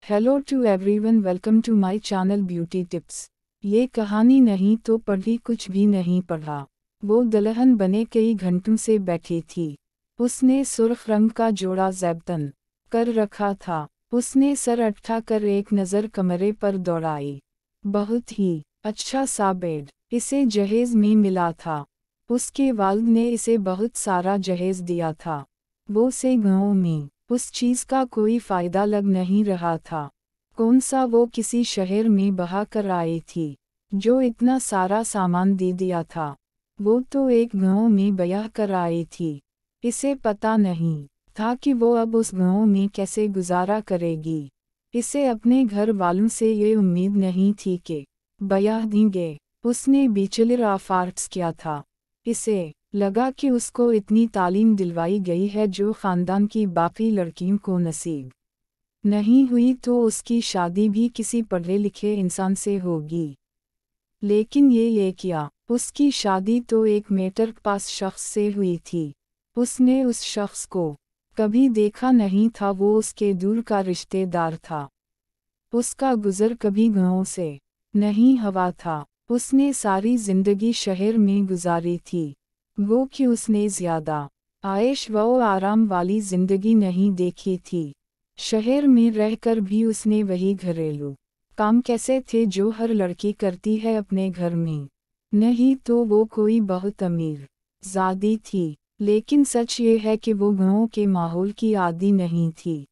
Hello to everyone, welcome to my channel beauty tips. ये कहानी नहीं तो पढ़ी, कुछ भी नहीं पढ़ा। वो दुल्हन बने कई घंटों से बैठी थी। उसने सुर्ख रंग का जोड़ा ज़ेबतन कर रखा था। उसने सर उठा कर एक नज़र कमरे पर दौड़ाई। बहुत ही अच्छा सा बेड इसे जहेज में मिला था। उसके वालिद ने इसे बहुत सारा जहेज दिया था। वो से गाँव में उस चीज़ का कोई फ़ायदा लग नहीं रहा था। कौन सा वो किसी शहर में बहा कर आई थी जो इतना सारा सामान दे दिया था। वो तो एक गाँव में ब्याह कर आई थी। इसे पता नहीं था कि वो अब उस गाँव में कैसे गुजारा करेगी। इसे अपने घर वालों से ये उम्मीद नहीं थी कि ब्याह देंगे। उसने बैचलर ऑफ आर्ट्स किया था। इसे लगा कि उसको इतनी तालीम दिलवाई गई है जो ख़ानदान की बाकी लड़कियों को नसीब नहीं हुई, तो उसकी शादी भी किसी पढ़े लिखे इंसान से होगी। लेकिन ये किया। उसकी शादी तो एक मिडिल क्लास शख्स से हुई थी। उसने उस शख्स को कभी देखा नहीं था, वो उसके दूर का रिश्तेदार था। उसका गुज़र कभी गाँव से नहीं हुआ था। उसने सारी ज़िंदगी शहर में गुजारी थी। वो कि उसने ज़्यादा आयश व आराम वाली ज़िंदगी नहीं देखी थी। शहर में रहकर भी उसने वही घरेलू काम कैसे थे जो हर लड़की करती है अपने घर में। नहीं तो वो कोई बहुत अमीर ज़ादी थी। लेकिन सच ये है कि वो गाँव के माहौल की आदी नहीं थी।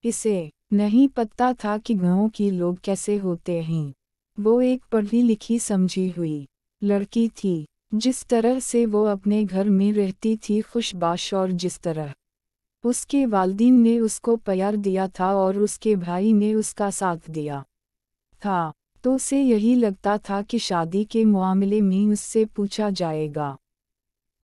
इसे नहीं पता था कि गाँव के लोग कैसे होते हैं। वो एक पढ़ी लिखी समझी हुई लड़की थी। जिस तरह से वो अपने घर में रहती थी खुशबाश, और जिस तरह उसके वालिदैन ने उसको प्यार दिया था और उसके भाई ने उसका साथ दिया था, तो उसे यही लगता था कि शादी के मामले में उससे पूछा जाएगा।